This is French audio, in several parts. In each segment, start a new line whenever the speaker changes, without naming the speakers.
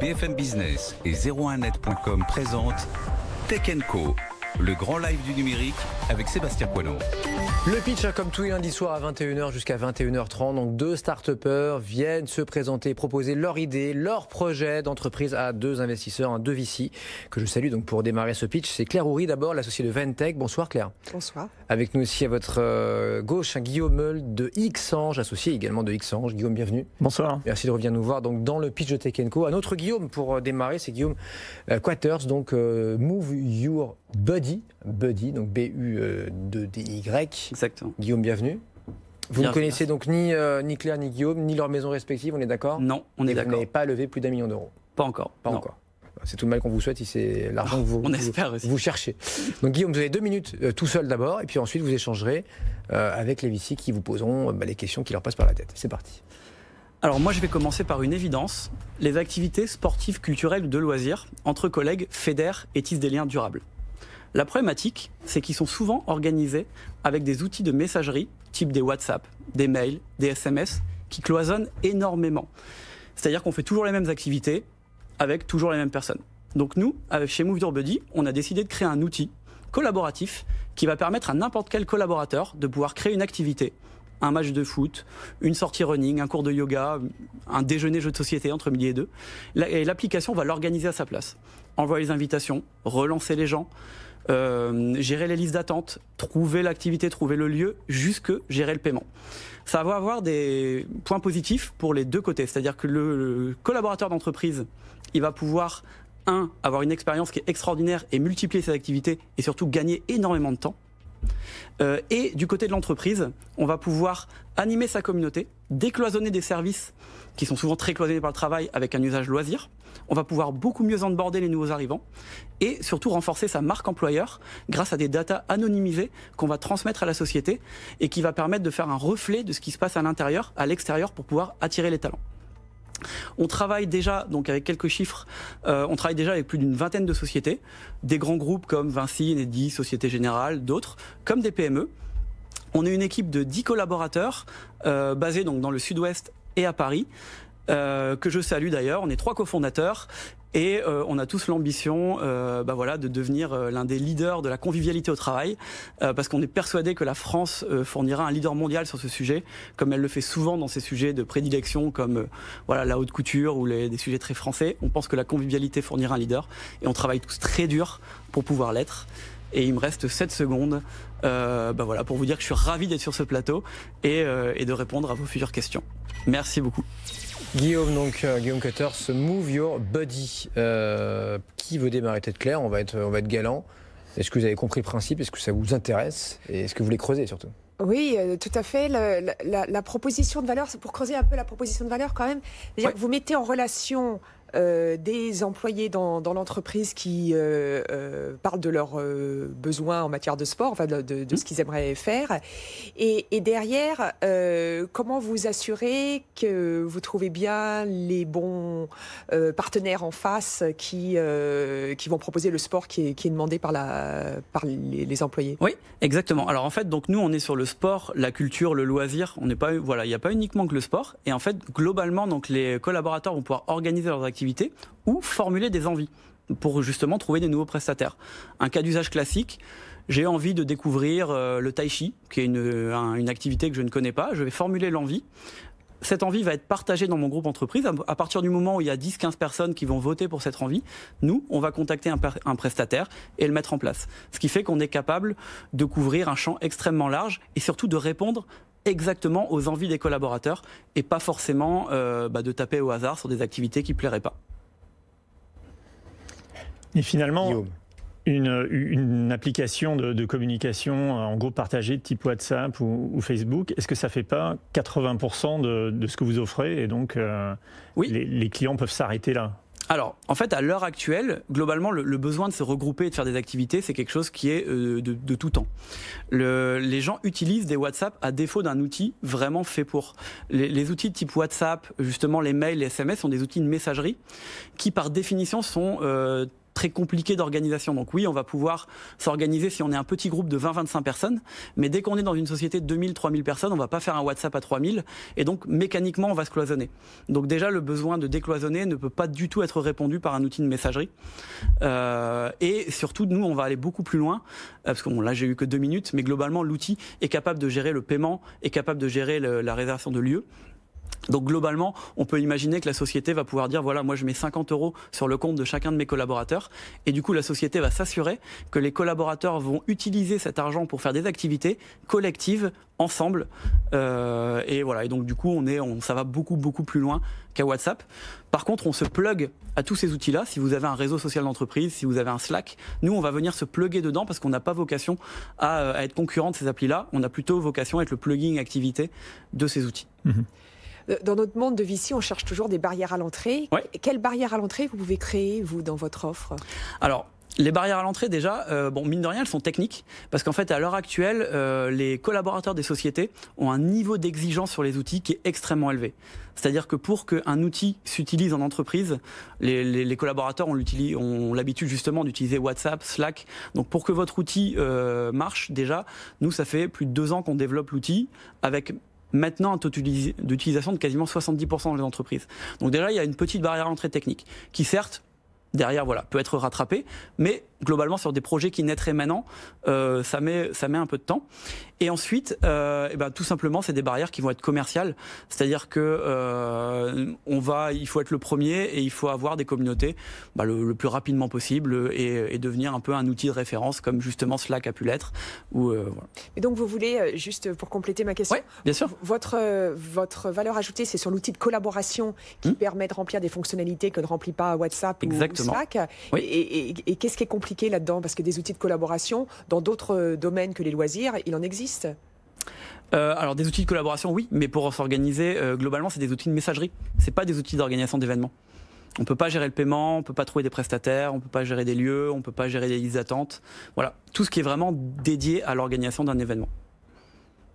BFM Business et 01net.com présentent Tech & Co, le grand live du numérique avec Sébastien Coinon.
Le pitch, comme tous les lundis soirs à 21h jusqu'à 21h30. Donc, deux start-upers viennent se présenter, proposer leur idée, leur projet d'entreprise à deux investisseurs, deux VC, que je salue donc pour démarrer ce pitch. C'est Claire Houry d'abord, l'associée de Ventech. Bonsoir Claire.
Bonsoir.
Avec nous aussi à votre gauche, Guillaume Meul de Xange, associé également de Xange. Guillaume, bienvenue.
Bonsoir.
Merci de revenir nous voir donc dans le pitch de Tech & Co. Un autre Guillaume pour démarrer, c'est Guillaume Quaters, donc Move Your Buddy, donc B-U-2-D-Y.
Exactement.
Guillaume, bienvenue. Vous ne connaissez donc ni Claire ni Guillaume, ni leurs maisons respectives, on est d'accord ?
Non, on est d'accord.
Vous n'avez pas levé plus d'1 million d'euros ?
Pas encore.
Pas encore. C'est tout le mal qu'on vous souhaite si c'est l'argent que vous cherchez. Donc Guillaume, vous avez 2 minutes tout seul d'abord, et puis ensuite vous échangerez avec les VC qui vous poseront les questions qui leur passent par la tête. C'est parti.
Alors moi je vais commencer par une évidence. Les activités sportives, culturelles ou de loisirs entre collègues fédèrent et tissent des liens durables. La problématique, c'est qu'ils sont souvent organisés avec des outils de messagerie, type des WhatsApp, des mails, des SMS, qui cloisonnent énormément. C'est-à-dire qu'on fait toujours les mêmes activités avec toujours les mêmes personnes. Donc nous, chez Move Your Buddy, on a décidé de créer un outil collaboratif qui va permettre à n'importe quel collaborateur de pouvoir créer une activité, un match de foot, une sortie running, un cours de yoga, un déjeuner jeu de société entre midi et 2. Et l'application va l'organiser à sa place. Envoyer les invitations, relancer les gens, gérer les listes d'attente, trouver l'activité, trouver le lieu, jusque gérer le paiement. Ça va avoir des points positifs pour les deux côtés. C'est-à-dire que le collaborateur d'entreprise, il va pouvoir, avoir une expérience qui est extraordinaire et multiplier ses activités et surtout gagner énormément de temps. Et du côté de l'entreprise, on va pouvoir animer sa communauté, décloisonner des services qui sont souvent très cloisonnés par le travail avec un usage loisir. On va pouvoir beaucoup mieux onboarder les nouveaux arrivants et surtout renforcer sa marque employeur grâce à des datas anonymisées qu'on va transmettre à la société et qui va permettre de faire un reflet de ce qui se passe à l'intérieur, à l'extérieur pour pouvoir attirer les talents. On travaille déjà, donc avec quelques chiffres, on travaille déjà avec plus d'une vingtaine de sociétés, des grands groupes comme Vinci, Enedis, Société Générale, d'autres, comme des PME. On est une équipe de 10 collaborateurs basés donc dans le sud-ouest et à Paris, que je salue d'ailleurs. On est 3 cofondateurs et on a tous l'ambition de devenir l'un des leaders de la convivialité au travail, parce qu'on est persuadé que la France fournira un leader mondial sur ce sujet, comme elle le fait souvent dans ses sujets de prédilection comme la haute couture ou des sujets très français. On pense que la convivialité fournira un leader et on travaille tous très dur pour pouvoir l'être. Et il me reste 7 secondes pour vous dire que je suis ravi d'être sur ce plateau et de répondre à vos futures questions. Merci beaucoup.
Guillaume Cutters, Move Your Buddy. Qui veut démarrer tête claire ? On va être galant. Est-ce que vous avez compris le principe ? Est-ce que ça vous intéresse ? Et est-ce que vous voulez creuser surtout ?
Oui, tout à fait. La proposition de valeur, c'est pour creuser un peu la proposition de valeur quand même. C'est-à-dire que vous mettez en relation des employés dans l'entreprise qui parlent de leurs besoins en matière de sport, de ce qu'ils aimeraient faire. Et derrière, comment vous assurez que vous trouvez bien les bons partenaires en face qui vont proposer le sport qui est demandé par les employés ?
Oui, exactement. Alors en fait, donc nous, on est sur le sport, la culture, le loisir. On n'est pas, il n'y a pas uniquement que le sport. Et en fait, globalement, donc les collaborateurs vont pouvoir organiser leurs activités ou formuler des envies pour justement trouver des nouveaux prestataires. Un cas d'usage classique, j'ai envie de découvrir le tai chi, qui est une activité que je ne connais pas. Je vais formuler l'envie. Cette envie va être partagée dans mon groupe entreprise. À partir du moment où il y a 10-15 personnes qui vont voter pour cette envie, nous, on va contacter un prestataire et le mettre en place. Ce qui fait qu'on est capable de couvrir un champ extrêmement large et surtout de répondre exactement aux envies des collaborateurs et pas forcément de taper au hasard sur des activités qui ne plairaient pas.
Et finalement,
Guillaume.
Une application de communication en groupe partagé de type WhatsApp ou Facebook, est-ce que ça ne fait pas 80% de ce que vous offrez et donc
oui.
les clients peuvent s'arrêter là ?
Alors, en fait, à l'heure actuelle, globalement, le besoin de se regrouper et de faire des activités, c'est quelque chose qui est de tout temps. Les gens utilisent des WhatsApp à défaut d'un outil vraiment fait pour. Les outils de type WhatsApp, justement, les mails, les SMS, sont des outils de messagerie qui, par définition, sont très compliqué d'organisation. Donc oui, on va pouvoir s'organiser si on est un petit groupe de 20-25 personnes, mais dès qu'on est dans une société de 2000-3000 personnes, on ne va pas faire un WhatsApp à 3000, et donc mécaniquement, on va se cloisonner. Donc déjà, le besoin de décloisonner ne peut pas du tout être répondu par un outil de messagerie. Et surtout, nous, on va aller beaucoup plus loin, parce que bon, là, j'ai eu que 2 minutes, mais globalement, l'outil est capable de gérer le paiement, est capable de gérer la réservation de lieux. Donc globalement, on peut imaginer que la société va pouvoir dire voilà, moi je mets 50 € sur le compte de chacun de mes collaborateurs, et du coup la société va s'assurer que les collaborateurs vont utiliser cet argent pour faire des activités collectives ensemble, et voilà. Et donc du coup ça va beaucoup plus loin qu'à WhatsApp. Par contre, on se plug à tous ces outils-là. Si vous avez un réseau social d'entreprise, si vous avez un Slack, nous on va venir se plugger dedans parce qu'on n'a pas vocation à être concurrent de ces applis-là. On a plutôt vocation à être le plugging activité de ces outils.
Dans notre monde de VC, on cherche toujours des barrières à l'entrée.
Ouais.
Quelles barrières à l'entrée vous pouvez créer, vous, dans votre offre ?
Alors, les barrières à l'entrée, déjà, mine de rien, elles sont techniques. Parce qu'en fait, à l'heure actuelle, les collaborateurs des sociétés ont un niveau d'exigence sur les outils qui est extrêmement élevé. C'est-à-dire que pour qu'un outil s'utilise en entreprise, les collaborateurs ont l'habitude justement d'utiliser WhatsApp, Slack. Donc pour que votre outil marche, déjà, nous, ça fait plus de 2 ans qu'on développe l'outil avec maintenant un taux d'utilisation de quasiment 70% dans les entreprises. Donc déjà, il y a une petite barrière à l'entrée technique qui, certes, derrière, voilà, peut être rattrapée, mais globalement, sur des projets qui naîtraient maintenant, ça met un peu de temps. Et ensuite, tout simplement, c'est des barrières qui vont être commerciales. C'est-à-dire que il faut être le premier et il faut avoir des communautés le plus rapidement possible et devenir un peu un outil de référence, comme justement Slack a pu l'être. Voilà.
Et donc, vous voulez, juste pour compléter ma question,
oui, bien sûr.
Votre valeur ajoutée, c'est sur l'outil de collaboration qui permet de remplir des fonctionnalités que ne remplit pas WhatsApp ou Slack.
Oui.
Et qu'est-ce qui est compliqué là-dedans? Parce que des outils de collaboration, dans d'autres domaines que les loisirs, il en existe.
Alors des outils de collaboration, oui, mais pour s'organiser, globalement, c'est des outils de messagerie. C'est pas des outils d'organisation d'événements. On peut pas gérer le paiement, on peut pas trouver des prestataires, on peut pas gérer des lieux, on peut pas gérer des listes d'attente. Voilà, tout ce qui est vraiment dédié à l'organisation d'un événement.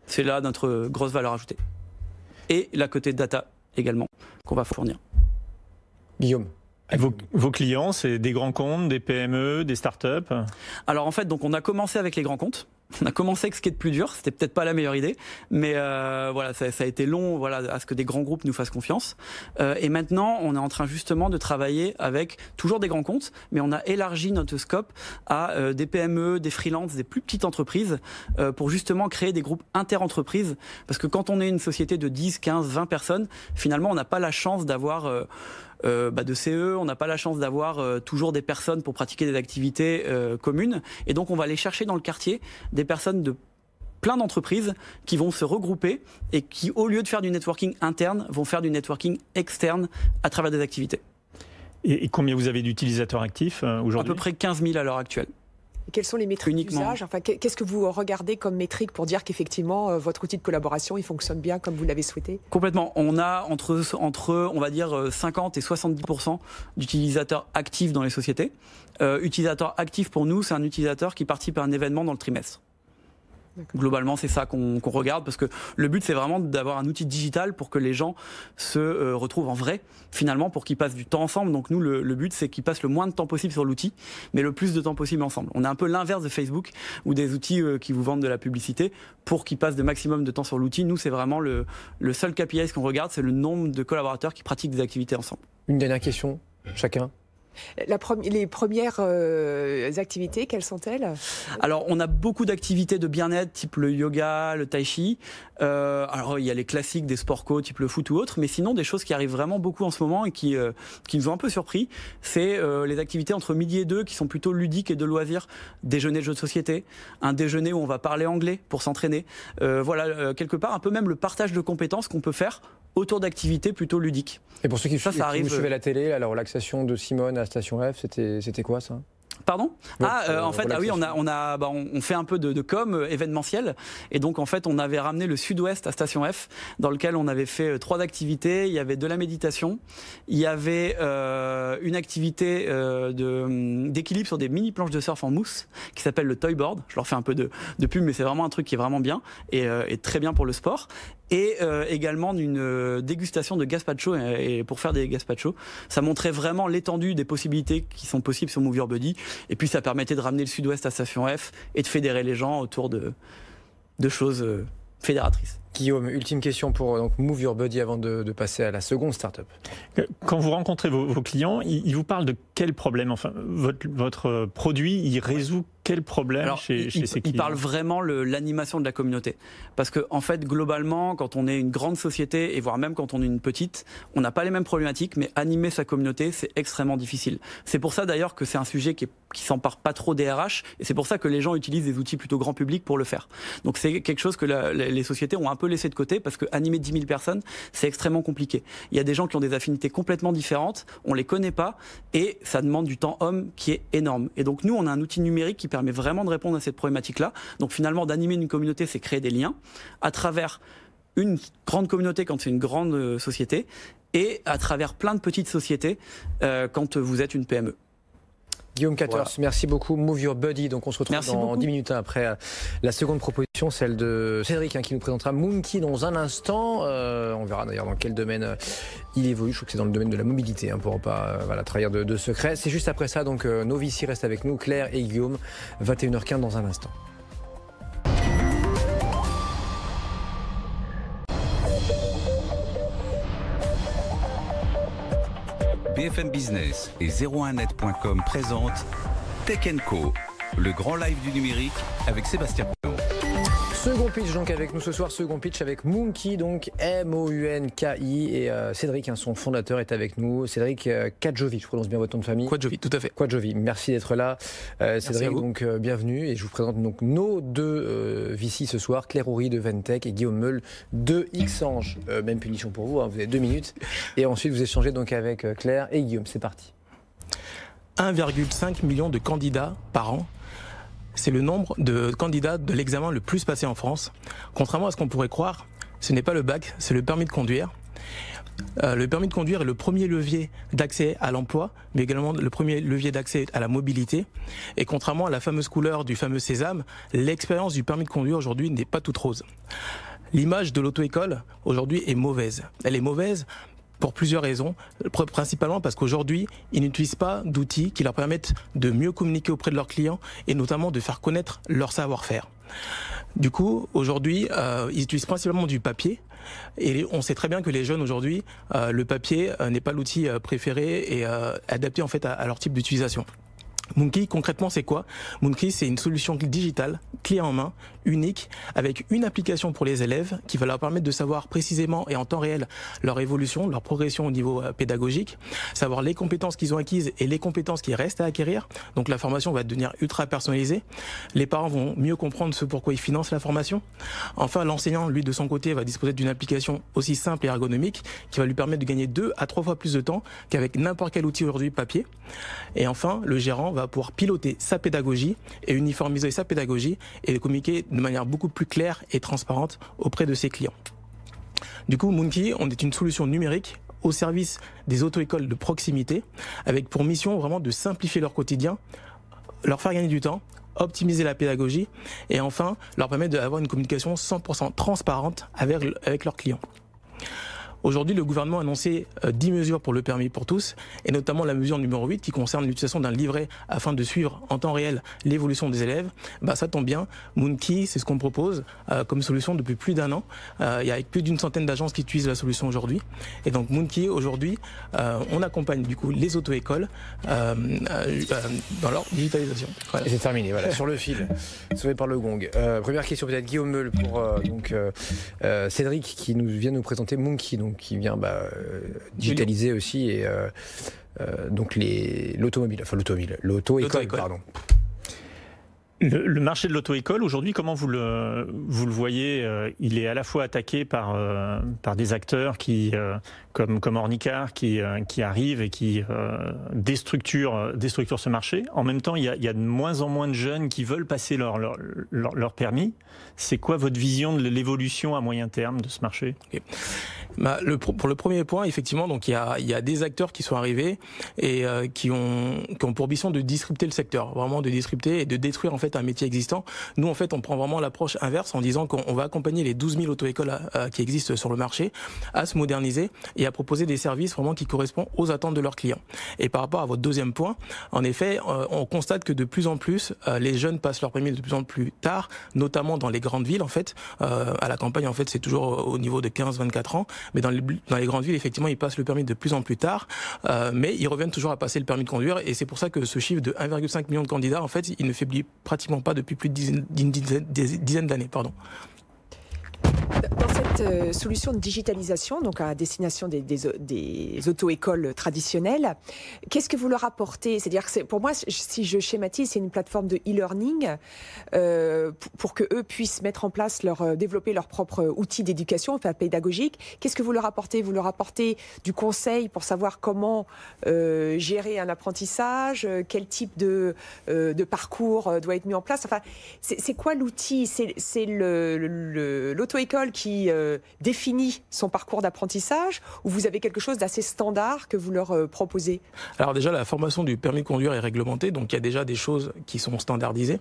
C'est là notre grosse valeur ajoutée. Et la côté data également, qu'on va fournir.
Guillaume.
Vos clients, c'est des grands comptes, des PME, des startups?
Alors en fait, donc on a commencé avec les grands comptes. On a commencé avec ce qui est de plus dur. C'était peut-être pas la meilleure idée, mais voilà, ça a été long, à ce que des grands groupes nous fassent confiance. Et maintenant, on est en train justement de travailler avec toujours des grands comptes, mais on a élargi notre scope à des PME, des freelances, des plus petites entreprises, pour justement créer des groupes inter-entreprises. Parce que quand on est une société de 10, 15, 20 personnes, finalement, on n'a pas la chance d'avoir de CE, on n'a pas la chance d'avoir toujours des personnes pour pratiquer des activités communes, et donc on va aller chercher dans le quartier des personnes de plein d'entreprises qui vont se regrouper et qui, au lieu de faire du networking interne, vont faire du networking externe à travers des activités.
Et combien vous avez d'utilisateurs actifs aujourd'hui?
À peu près 15 000 à l'heure actuelle.
Et quelles sont les métriques d'usage? Enfin, qu'est-ce que vous regardez comme métrique pour dire qu'effectivement, votre outil de collaboration, il fonctionne bien comme vous l'avez souhaité?
Complètement. On a entre on va dire, 50 et 70% d'utilisateurs actifs dans les sociétés. Utilisateur actif pour nous, c'est un utilisateur qui participe à un événement dans le trimestre. Globalement, c'est ça qu'on regarde, parce que le but, c'est vraiment d'avoir un outil digital pour que les gens se retrouvent en vrai, finalement, pour qu'ils passent du temps ensemble. Donc nous, le but, c'est qu'ils passent le moins de temps possible sur l'outil, mais le plus de temps possible ensemble. On est un peu l'inverse de Facebook, ou des outils qui vous vendent de la publicité, pour qu'ils passent le maximum de temps sur l'outil. Nous, c'est vraiment le seul KPI qu'on regarde, c'est le nombre de collaborateurs qui pratiquent des activités ensemble.
Une dernière question, chacun.
Les premières activités, quelles sont-elles?
Alors, on a beaucoup d'activités de bien-être, type le yoga, le tai chi. Alors, il y a les classiques des sports co, type le foot ou autre, mais sinon, des choses qui arrivent vraiment beaucoup en ce moment et qui nous ont un peu surpris, c'est les activités entre midi et 2 qui sont plutôt ludiques et de loisirs. Déjeuner de jeux de société, un déjeuner où on va parler anglais pour s'entraîner. Quelque part, un peu même le partage de compétences qu'on peut faire autour d'activités plutôt ludiques.
Et pour ceux qui
ça
vous suivez à la télé, la relaxation de Simone à Station F, c'était quoi ça?
Pardon ? En fait, oui, on fait un peu de com événementiel, et donc en fait, on avait ramené le Sud-Ouest à Station F, dans lequel on avait fait 3 activités. Il y avait de la méditation, il y avait une activité d'équilibre sur des mini planches de surf en mousse qui s'appelle le toy board. Je leur fais un peu de pub, mais c'est vraiment un truc qui est vraiment bien et très bien pour le sport. Et également d'une dégustation de gazpacho, et pour faire des gazpachos, ça montrait vraiment l'étendue des possibilités qui sont possibles sur Move Your Body, et puis ça permettait de ramener le Sud-Ouest à Station F et de fédérer les gens autour de choses fédératrices.
Guillaume, ultime question pour donc, Move Your Body avant de passer à la seconde start-up.
Quand vous rencontrez vos clients, ils vous parlent de quel problème ? Enfin, votre produit, il résout quel problème chez ces clients ?
Il parle vraiment l'animation de la communauté. Parce que, en fait, globalement, quand on est une grande société, et voire même quand on est une petite, on n'a pas les mêmes problématiques, mais animer sa communauté, c'est extrêmement difficile. C'est pour ça d'ailleurs que c'est un sujet qui s'empare pas trop des RH, et c'est pour ça que les gens utilisent des outils plutôt grand public pour le faire. Donc c'est quelque chose que les sociétés ont un peu laissé de côté, parce que animer 10 000 personnes, c'est extrêmement compliqué. Il y a des gens qui ont des affinités complètement différentes, on les connaît pas, et ça demande du temps homme qui est énorme. Et donc nous, on a un outil numérique qui permet vraiment de répondre à cette problématique-là. Donc finalement, d'animer une communauté, c'est créer des liens à travers une grande communauté quand c'est une grande société, et à travers plein de petites sociétés quand vous êtes une PME.
Guillaume Caters, merci beaucoup. Move Your Body. Donc on se retrouve dans 10 minutes après la seconde proposition, celle de Cédric, qui nous présentera Moonki dans un instant. On verra d'ailleurs dans quel domaine il évolue. Je crois que c'est dans le domaine de la mobilité, pour ne pas trahir de secrets. C'est juste après ça, donc nos VC restent avec nous, Claire et Guillaume, 21h15 dans un instant.
BFM Business et 01net.com présentent Tech & Co, le grand live du numérique avec Sébastien Poineau.
Second pitch donc avec nous ce soir, second pitch avec Moonki, donc M-O-U-N-K-I, et Cédric, son fondateur, est avec nous. Cédric Kadjovi, je prononce bien votre nom de famille.
Kadjovi, tout à fait.
Kadjovi, merci d'être là. Cédric, donc bienvenue, et je vous présente donc nos deux VC ce soir, Claire Houry de Ventech et Guillaume Meul de Xange. Même punition pour vous, vous avez 2 minutes, et ensuite vous échangez donc avec Claire et Guillaume. C'est parti.
1,5 million de candidats par an. C'est le nombre de candidats de l'examen le plus passé en France. Contrairement à ce qu'on pourrait croire, ce n'est pas le bac, c'est le permis de conduire. Le permis de conduire est le premier levier d'accès à l'emploi, mais également le premier levier d'accès à la mobilité. Et contrairement à la fameuse couleur du fameux sésame, l'expérience du permis de conduire aujourd'hui n'est pas toute rose. L'image de l'auto-école aujourd'hui est mauvaise. Elle est mauvaise pour plusieurs raisons, principalement parce qu'aujourd'hui, ils n'utilisent pas d'outils qui leur permettent de mieux communiquer auprès de leurs clients et notamment de faire connaître leur savoir-faire. Du coup, aujourd'hui, ils utilisent principalement du papier. Et on sait très bien que les jeunes aujourd'hui, le papier n'est pas l'outil préféré et adapté en fait à leur type d'utilisation. Moonki, concrètement, c'est quoi ? Moonki, c'est une solution digitale, clé en main, unique, avec une application pour les élèves qui va leur permettre de savoir précisément et en temps réel leur évolution, leur progression au niveau pédagogique, savoir les compétences qu'ils ont acquises et les compétences qui restent à acquérir. Donc la formation va devenir ultra personnalisée. Les parents vont mieux comprendre ce pourquoi ils financent la formation. Enfin, l'enseignant, lui, de son côté, va disposer d'une application aussi simple et ergonomique qui va lui permettre de gagner 2 à 3 fois plus de temps qu'avec n'importe quel outil aujourd'hui papier. Et enfin, le gérant va pouvoir piloter sa pédagogie et uniformiser sa pédagogie et communiquer de manière beaucoup plus claire et transparente auprès de ses clients. Du coup, Moonki, on est une solution numérique au service des auto-écoles de proximité avec pour mission vraiment de simplifier leur quotidien, leur faire gagner du temps, optimiser la pédagogie et enfin leur permettre d'avoir une communication 100% transparente avec leurs clients. Aujourd'hui, le gouvernement a annoncé 10 mesures pour le permis pour tous, et notamment la mesure numéro 8 qui concerne l'utilisation d'un livret afin de suivre en temps réel l'évolution des élèves. Ça tombe bien, Moonki, c'est ce qu'on propose comme solution depuis plus d'1 an. Il y a plus d'une centaine d'agences qui utilisent la solution aujourd'hui. Et donc Moonki, aujourd'hui, on accompagne du coup les auto-écoles dans leur digitalisation.
Voilà. Et c'est terminé, voilà, sur le fil, sauvé par le gong. Première question peut-être, Guillaume Meul, pour Cédric qui vient nous présenter Moonki, donc qui vient digitaliser aussi et donc l'auto-école, pardon.
Le marché de l'auto-école, aujourd'hui, comment vous le voyez? Il est à la fois attaqué par des acteurs comme Ornicar qui arrivent et qui déstructurent ce marché. En même temps, il y a de moins en moins de jeunes qui veulent passer leur permis. C'est quoi votre vision de l'évolution à moyen terme de ce marché?
Okay. Pour le premier point, effectivement, donc il y a des acteurs qui sont arrivés et qui ont pour ambition de disrupter le secteur, vraiment de disrupter et de détruire en fait un métier existant. Nous, en fait, on prend vraiment l'approche inverse en disant qu'on va accompagner les 12 000 auto-écoles qui existent sur le marché à se moderniser et à proposer des services vraiment qui correspondent aux attentes de leurs clients. Et par rapport à votre deuxième point, en effet, on constate que de plus en plus, les jeunes passent leur permis de plus en plus tard, notamment dans les grandes villes. En fait, à la campagne, en fait, c'est toujours au niveau de 15-24 ans. Mais dans les grandes villes, effectivement, ils passent le permis de plus en plus tard, mais ils reviennent toujours à passer le permis de conduire, et c'est pour ça que ce chiffre de 1,5 million de candidats, en fait, il ne faiblit pratiquement pas depuis plus d'une dizaine d'années.
Dans cette solution de digitalisation, donc à destination des auto-écoles traditionnelles, qu'est-ce que vous leur apportez? C'est-à-dire que pour moi, si je schématise, c'est une plateforme de e-learning pour que eux puissent mettre en place développer leurs propres outils d'éducation, pédagogique. Qu'est-ce que vous leur apportez? Vous leur apportez du conseil pour savoir comment gérer un apprentissage, quel type de parcours doit être mis en place. Enfin, c'est quoi l'outil? C'est l'auto-école qui définit son parcours d'apprentissage, ou vous avez quelque chose d'assez standard que vous leur proposez?
Alors déjà, la formation du permis de conduire est réglementée, donc il y a déjà des choses qui sont standardisées.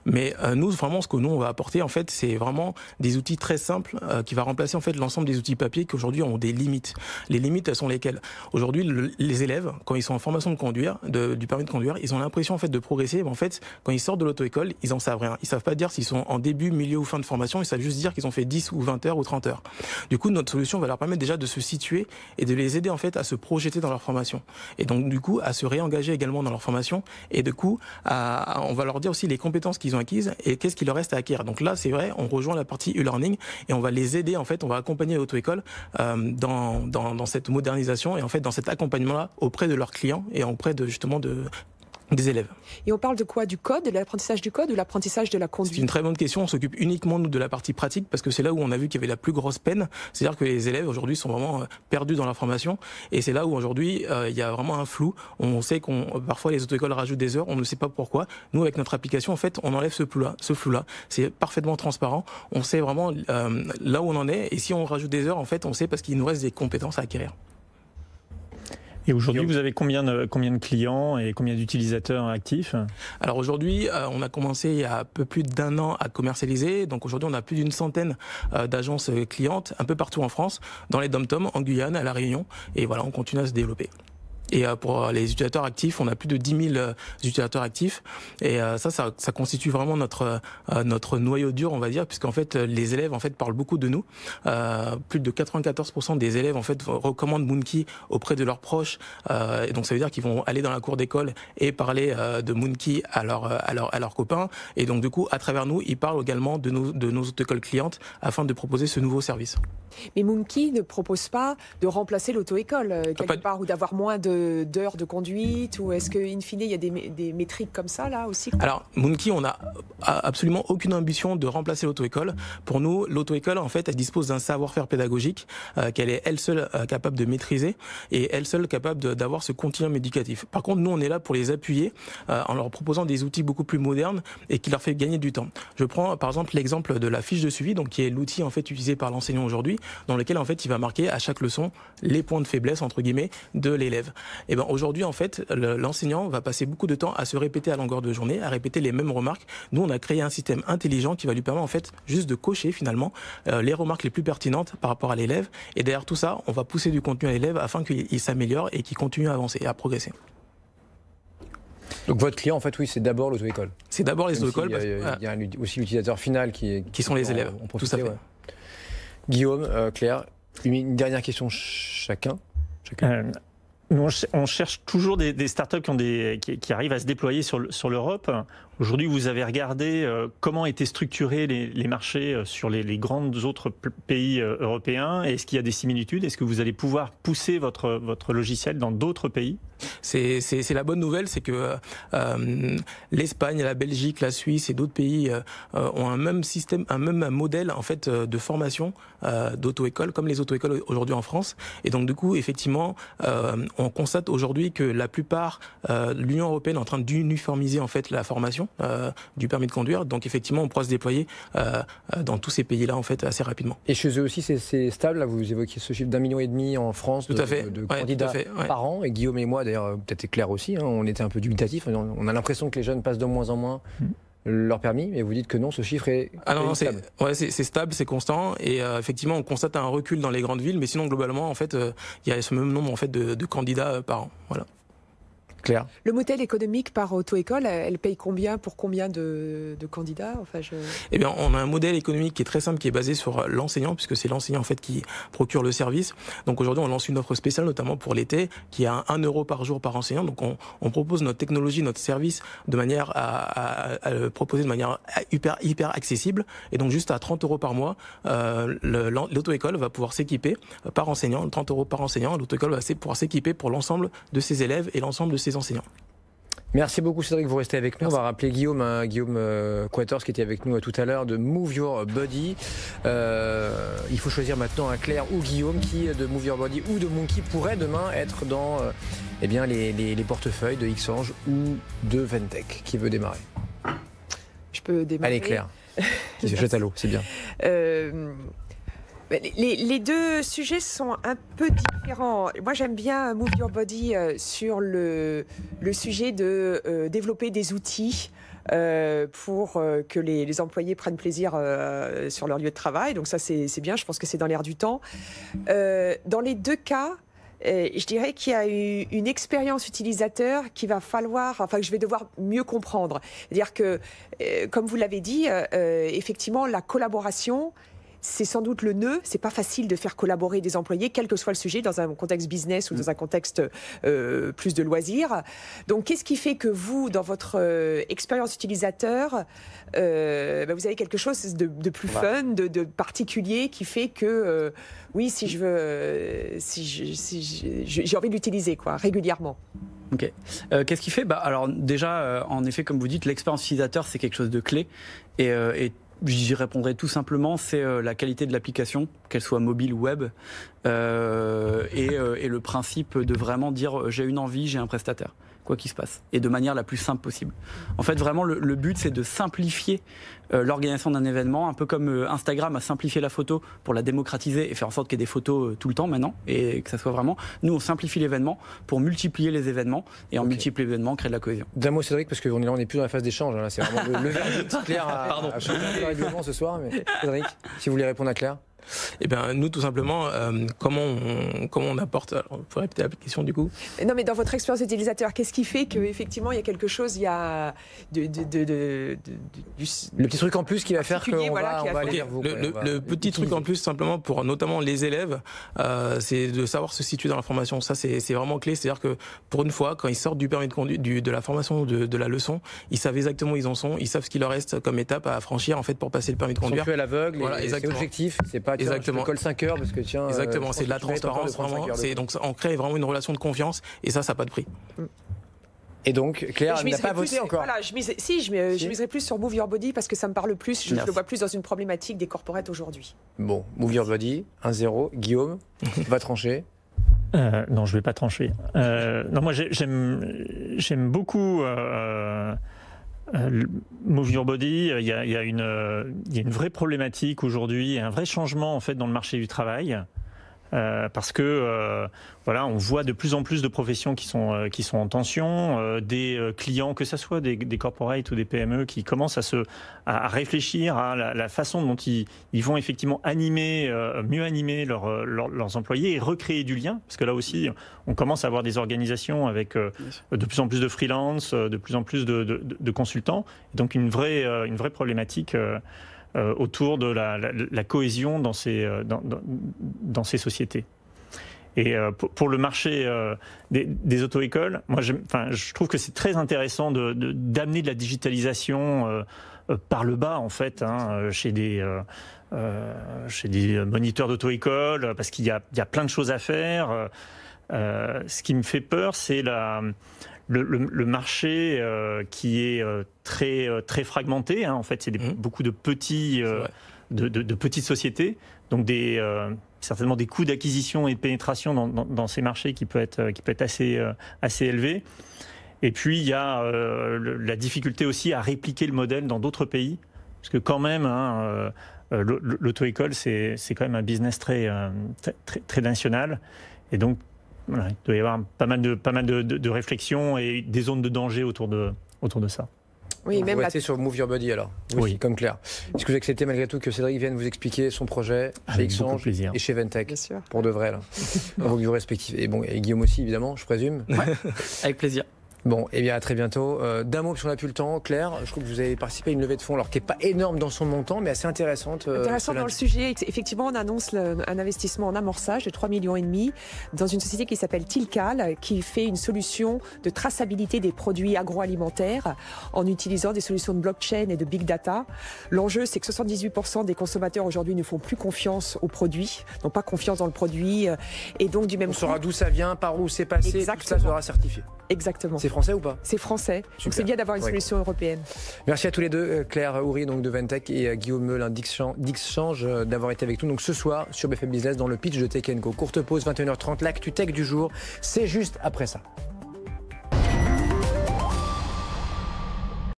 Mais nous, vraiment, ce que nous on va apporter, en fait, c'est vraiment des outils très simples qui va remplacer en fait l'ensemble des outils papier qui aujourd'hui ont des limites. Les limites, elles sont lesquelles? Aujourd'hui, les élèves, quand ils sont en formation de conduire, du permis de conduire, ils ont l'impression en fait de progresser, mais en fait, quand ils sortent de l'auto-école, ils en savent rien. Ils savent pas dire s'ils sont en début, milieu ou fin de formation. Ils savent juste dire qu'ils ont fait 10 ou 20 heures ou 30 heures. Du coup, notre solution va leur permettre déjà de se situer et de les aider en fait à se projeter dans leur formation. Et donc du coup, à se réengager également dans leur formation. Et du coup, on va leur dire aussi les compétences qu'ils ont acquises et qu'est-ce qu'il leur reste à acquérir. Donc là, c'est vrai, on rejoint la partie e-learning et on va les aider en fait, on va accompagner l'auto-école dans cette modernisation et en fait dans cet accompagnement-là auprès de leurs clients et auprès de justement des élèves.
Et on parle de quoi? Du code, de l'apprentissage du code ou l'apprentissage de la conduite?
C'est une très bonne question. On s'occupe uniquement, nous, de la partie pratique parce que c'est là où on a vu qu'il y avait la plus grosse peine. C'est-à-dire que les élèves, aujourd'hui, sont vraiment perdus dans la formation. Et c'est là où, aujourd'hui, il y a vraiment un flou. On sait parfois, les auto-écoles rajoutent des heures. On ne sait pas pourquoi. Nous, avec notre application, en fait, on enlève ce flou-là. C'est parfaitement transparent. On sait vraiment là où on en est. Et si on rajoute des heures, en fait, on sait parce qu'il nous reste des compétences à acquérir.
Et aujourd'hui, vous avez combien de clients et combien d'utilisateurs actifs?
Alors aujourd'hui, on a commencé il y a un peu plus d'1 an à commercialiser. Donc aujourd'hui, on a plus d'une centaine d'agences clientes un peu partout en France, dans les DOM-TOM, en Guyane, à La Réunion. Et voilà, on continue à se développer. Et pour les utilisateurs actifs, on a plus de 10 000 utilisateurs actifs. Et ça constitue vraiment notre noyau dur, on va dire, puisqu'en fait, les élèves en fait parlent beaucoup de nous. Plus de 94% des élèves en fait recommandent Moonkey auprès de leurs proches. Et donc ça veut dire qu'ils vont aller dans la cour d'école et parler de Moonkey à leurs copains. Et donc du coup, à travers nous, ils parlent également de nos auto-écoles clientes afin de proposer ce nouveau service.
Mais Moonkey ne propose pas de remplacer l'auto-école quelque part, ou d'avoir moins d'heures de conduite, ou est-ce qu'in fine il y a des métriques comme ça là aussi?
Alors Moonkey, on n'a absolument aucune ambition de remplacer l'auto-école. Pour nous, l'auto-école en fait, elle dispose d'un savoir-faire pédagogique qu'elle est elle seule capable de maîtriser et elle seule capable d'avoir ce continuum éducatif. Par contre, nous on est là pour les appuyer en leur proposant des outils beaucoup plus modernes et qui leur fait gagner du temps. Je prends par exemple l'exemple de la fiche de suivi, donc qui est l'outil en fait utilisé par l'enseignant aujourd'hui, dans lequel en fait il va marquer à chaque leçon les points de faiblesse entre guillemets de l'élève. Et ben aujourd'hui en fait l'enseignant va passer beaucoup de temps à se répéter à longueur de journée, à répéter les mêmes remarques. Nous on a créé un système intelligent qui va lui permettre en fait juste de cocher finalement les remarques les plus pertinentes par rapport à l'élève. Et derrière tout ça, on va pousser du contenu à l'élève afin qu'il s'améliore et qu'il continue à avancer et à progresser.
Donc votre client, en fait, oui, c'est d'abord l'auto-école.
C'est d'abord les auto-écoles.
Il y a aussi l'utilisateur final qui sont les élèves.
Tout à fait.
Ouais. Guillaume, Claire, une dernière question chacun.
On cherche toujours des startups qui arrivent à se déployer sur l'Europe. Aujourd'hui, vous avez regardé comment étaient structurés les marchés sur les grands autres pays européens. Est-ce qu'il y a des similitudes? Est-ce que vous allez pouvoir pousser votre logiciel dans d'autres pays?
C'est la bonne nouvelle, c'est que l'Espagne, la Belgique, la Suisse et d'autres pays ont un même système, un même modèle en fait de formation d'auto-école, comme les auto-écoles aujourd'hui en France. Et donc du coup, effectivement, on constate aujourd'hui que la plupart l'Union européenne est en train d'uniformiser en fait la formation du permis de conduire. Donc effectivement, on pourra se déployer dans tous ces pays-là en fait assez rapidement.
Et chez eux aussi, c'est stable. Là, vous évoquiez ce chiffre d'1,5 million en France de candidats par an. Et Guillaume et moi, d'ailleurs, peut-être Claire aussi, hein, on était un peu dubitatifs. On a l'impression que les jeunes passent de moins en moins leur permis, mais vous dites que non, ce chiffre est stable.
C'est stable, c'est constant, et effectivement, on constate un recul dans les grandes villes, mais sinon, globalement, en fait, il y a ce même nombre en fait de candidats par an. Voilà.
Claire.
Le modèle économique par auto-école, elle paye combien pour combien de candidats?
Eh bien, on a un modèle économique qui est très simple, qui est basé sur l'enseignant, puisque c'est l'enseignant en fait qui procure le service. Donc aujourd'hui, on lance une offre spéciale, notamment pour l'été, qui est à 1 euro par jour par enseignant. Donc on propose notre technologie, notre service, de manière à le proposer de manière hyper accessible. Et donc juste à 30 euros par mois, l'auto-école va pouvoir s'équiper par enseignant. 30 euros par enseignant, l'auto-école va pouvoir s'équiper pour l'ensemble de ses élèves et l'ensemble de ses enseignants.
Merci beaucoup Cédric, vous restez avec nous.
Merci.
On va rappeler Guillaume Quators qui était avec nous tout à l'heure de Move Your Body. Il faut choisir maintenant un Claire ou Guillaume qui de Move Your Body ou de Monkey pourrait demain être dans les portefeuilles de Xange ou de Ventec. Qui veut démarrer?
Je peux démarrer.
Allez Claire, qui se jette à l'eau, c'est bien.
Les deux sujets sont un peu différents. Moi, j'aime bien Move Your Body sur le sujet de développer des outils pour que les employés prennent plaisir sur leur lieu de travail. Donc ça, c'est bien. Je pense que c'est dans l'air du temps. Dans les deux cas, je dirais qu'il y a eu une expérience utilisateur qu'il va falloir, que je vais devoir mieux comprendre. C'est-à-dire que, comme vous l'avez dit, effectivement, la collaboration, c'est sans doute le nœud. C'est pas facile de faire collaborer des employés, quel que soit le sujet, dans un contexte business ou dans un contexte plus de loisirs. Donc, qu'est-ce qui fait que vous, dans votre expérience utilisateur, vous avez quelque chose de plus fun, de particulier, qui fait que, oui, si j'ai envie de l'utiliser, régulièrement.
Ok. Qu'est-ce qui fait? Alors déjà, en effet, comme vous dites, l'expérience utilisateur, c'est quelque chose de clé. Et j'y répondrai tout simplement, c'est la qualité de l'application, qu'elle soit mobile ou web, et le principe de vraiment dire j'ai une envie, j'ai un prestataire, quoi qu'il se passe, et de manière la plus simple possible. En fait, vraiment, le but, c'est de simplifier l'organisation d'un événement, un peu comme Instagram a simplifié la photo pour la démocratiser et faire en sorte qu'il y ait des photos tout le temps maintenant, et que ça soit vraiment... Nous, on simplifie l'événement pour multiplier les événements, et en multiplier l'événement, créer de la cohésion.
D'un mot Cédric, parce qu'on n'est plus dans la phase d'échange, là, c'est vraiment le verdict. Claire a changé le règlement ce soir, mais Cédric, si vous voulez répondre à Claire.
Eh bien, nous, tout simplement, comment on apporte... Alors, il faut répéter la question, du coup.
Non, mais dans votre expérience utilisateur, qu'est-ce qui fait qu'effectivement, il y a quelque chose, il y a le
petit truc en plus qui va faire qu'on va aller vers vous.
Le petit truc en plus, simplement, pour notamment les élèves, c'est de savoir se situer dans la formation. Ça, c'est vraiment clé. C'est-à-dire que, pour une fois, quand ils sortent du permis de conduire, de la formation, de la leçon, ils savent exactement où ils en sont, ils savent ce qu'il leur reste comme étape à franchir, en fait, pour passer le permis de conduire.
Ils sont plus à l'aveugle,
voilà,
c'est objectif, c'est pas
exactement.
Je colle 5 heures parce que tiens.
Exactement, c'est de la transparence vraiment. Donc on crée vraiment une relation de confiance et ça n'a pas de prix.
Et donc Claire n'a pas voté encore.
Voilà, je miserais plus sur Move Your Body parce que ça me parle plus. Je le vois plus dans une problématique des corporates aujourd'hui.
Bon, Move Your Body, 1-0. Guillaume va trancher.
Non, je ne vais pas trancher. Non, moi j'aime beaucoup. Move Your Body, il y a une vraie problématique aujourd'hui, un vrai changement en fait dans le marché du travail. Parce que voilà, on voit de plus en plus de professions qui sont en tension, des clients, que ce soit des corporates ou des PME, qui commencent à réfléchir à la façon dont ils vont effectivement mieux animer leurs employés et recréer du lien. Parce que là aussi, on commence à avoir des organisations avec de plus en plus de freelance, de plus en plus de consultants. Donc une vraie problématique autour de la cohésion dans ces sociétés. Et pour le marché des auto-écoles, moi, je trouve que c'est très intéressant d'amener de la digitalisation par le bas, en fait, chez des moniteurs d'auto-école, parce qu'il y a plein de choses à faire. Ce qui me fait peur, c'est le marché qui est très fragmenté. En fait, c'est beaucoup de petites sociétés, donc certainement des coûts d'acquisition et de pénétration dans ces marchés qui peut être assez élevé. Et puis il y a la difficulté aussi à répliquer le modèle dans d'autres pays, parce que quand même l'auto-école c'est quand même un business très national, et donc voilà, il doit y avoir pas mal de réflexions et des zones de danger autour de ça.
Oui,
vous restez sur Move Your Body alors, oui, comme Claire. Est-ce que vous acceptez malgré tout que Cédric vienne vous expliquer son projet chez Xchange et chez Ventec, pour de vrai là, dans vos bureaux respectifs, et Guillaume aussi évidemment, je présume.
Ouais, avec plaisir.
Bon, et bien à très bientôt. D'un mot, parce qu'on n'a plus le temps. Claire, je trouve que vous avez participé à une levée de fonds, alors qui n'est pas énorme dans son montant, mais assez intéressante.
Intéressante dans le sujet. Effectivement, on annonce un investissement en amorçage de 3,5 millions dans une société qui s'appelle Tilcal, qui fait une solution de traçabilité des produits agroalimentaires en utilisant des solutions de blockchain et de big data. L'enjeu, c'est que 78% des consommateurs aujourd'hui ne font plus confiance aux produits, n'ont pas confiance dans le produit, et donc du même coup...
On saura d'où ça vient, par où c'est passé,
Exactement.
Tout ça sera certifié.
Exactement.
C'est français ou pas?
C'est français.
Super.
Donc c'est bien d'avoir une solution européenne.
Merci à tous les deux, Claire Houry donc de Ventec et Guillaume Meulin d'Xchange d'avoir été avec nous donc ce soir sur BFM Business dans le pitch de Tech & Co. Courte pause, 21h30, l'actu tech du jour, c'est juste après ça.